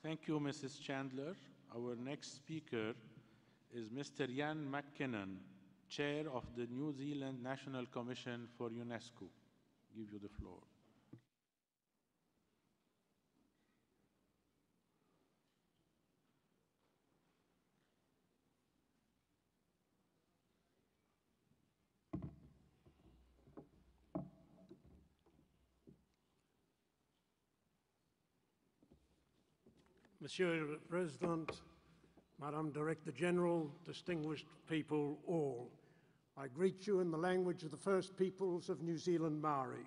Thank you, Mrs. Chandler. Our next speaker is Mr. Ian McKinnon, Chair of the New Zealand National Commission for UNESCO. Give you the floor. Monsieur le President, Madame Director General, distinguished people all, I greet you in the language of the First Peoples of New Zealand Māori.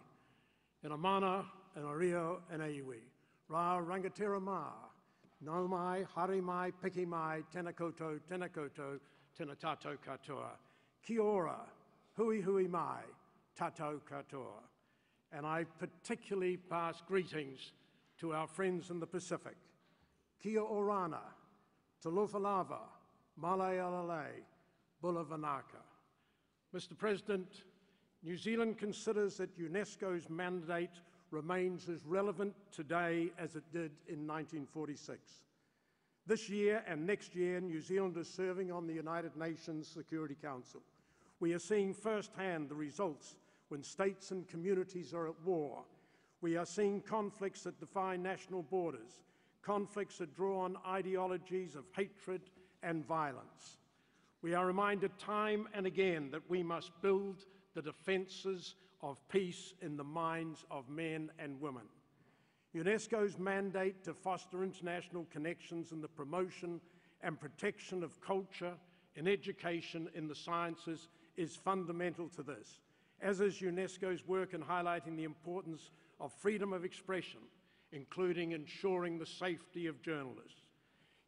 Ina mana, ina rio, ina iwi. Ra rangatira mā. Nau mai, hari mai, piki mai, tēnā koutou, tēnā tātou katoa. Kia ora, hui hui mai, tātou katoa. And I particularly pass greetings to our friends in the Pacific. Kia orana, talofa lava, malay alalay, bula vanaka. Mr. President, New Zealand considers that UNESCO's mandate remains as relevant today as it did in 1946. This year and next year, New Zealand is serving on the United Nations Security Council. We are seeing firsthand the results when states and communities are at war. We are seeing conflicts that defy national borders, conflicts that draw on ideologies of hatred and violence. We are reminded time and again that we must build the defences of peace in the minds of men and women. UNESCO's mandate to foster international connections in the promotion and protection of culture and education in the sciences is fundamental to this, as is UNESCO's work in highlighting the importance of freedom of expression, including ensuring the safety of journalists.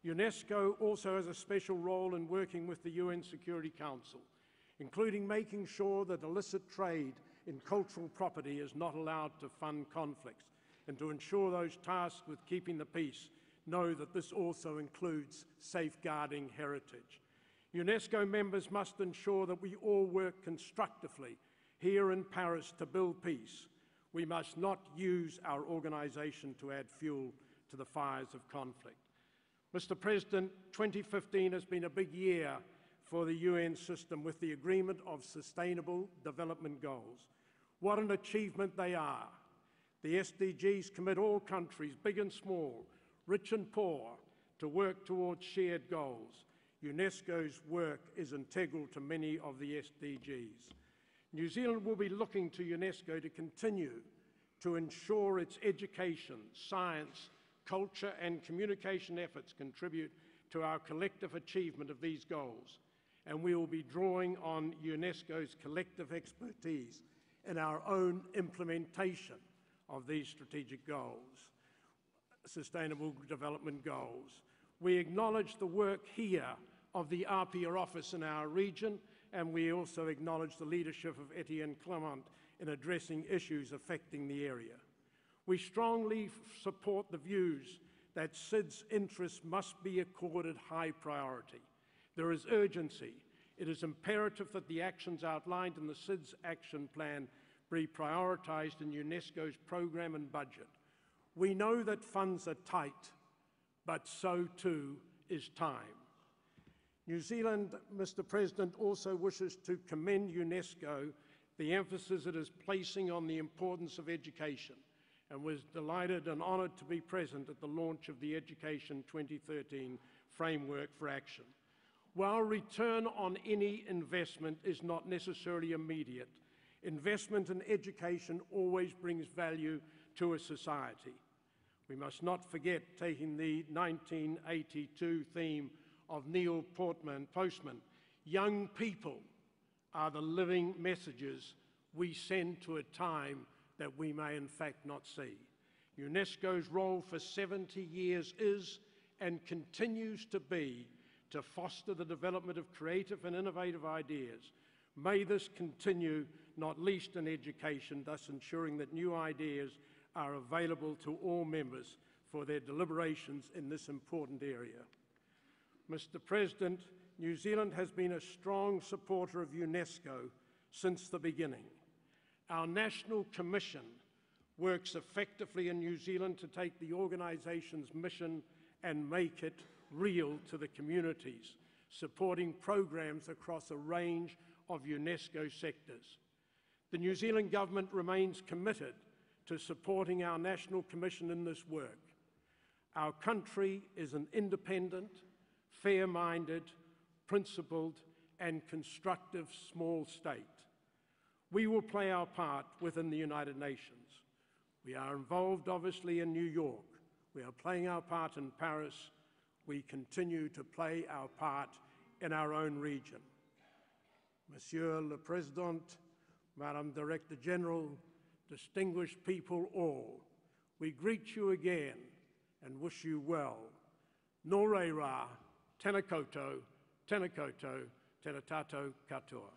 UNESCO also has a special role in working with the UN Security Council, including making sure that illicit trade in cultural property is not allowed to fund conflicts, and to ensure those tasked with keeping the peace know that this also includes safeguarding heritage. UNESCO members must ensure that we all work constructively here in Paris to build peace. We must not use our organisation to add fuel to the fires of conflict. Mr. President, 2015 has been a big year for the UN system with the agreement of Sustainable Development Goals. What an achievement they are. The SDGs commit all countries, big and small, rich and poor, to work towards shared goals. UNESCO's work is integral to many of the SDGs. New Zealand will be looking to UNESCO to continue to ensure its education, science, culture and communication efforts contribute to our collective achievement of these goals. And we will be drawing on UNESCO's collective expertise in our own implementation of these strategic goals, Sustainable Development Goals. We acknowledge the work here of the APIA office in our region, and we also acknowledge the leadership of Etienne Clement in addressing issues affecting the area. We strongly support the views that SIDS interests must be accorded high priority. There is urgency. It is imperative that the actions outlined in the SIDS action plan be prioritised in UNESCO's programme and budget. We know that funds are tight, but so too is time. New Zealand, Mr. President, also wishes to commend UNESCO the emphasis it is placing on the importance of education, and was delighted and honoured to be present at the launch of the Education 2013 Framework for Action. While return on any investment is not necessarily immediate, investment in education always brings value to a society. We must not forget, taking the 1982 theme of Neil Postman, young people are the living messages we send to a time that we may in fact not see. UNESCO's role for 70 years is and continues to be to foster the development of creative and innovative ideas. May this continue, not least in education, thus ensuring that new ideas are available to all members for their deliberations in this important area. Mr. President, New Zealand has been a strong supporter of UNESCO since the beginning. Our National Commission works effectively in New Zealand to take the organisation's mission and make it real to the communities, supporting programs across a range of UNESCO sectors. The New Zealand Government remains committed to supporting our National Commission in this work. Our country is an independent, fair-minded, principled and constructive small state. We will play our part within the United Nations. We are involved, obviously, in New York. We are playing our part in Paris. We continue to play our part in our own region. Monsieur le Président, Madame Director General, distinguished people all, we greet you again and wish you well. Nō reira, tēnā koutou, tēnā koutou, tēnā tātou katoa.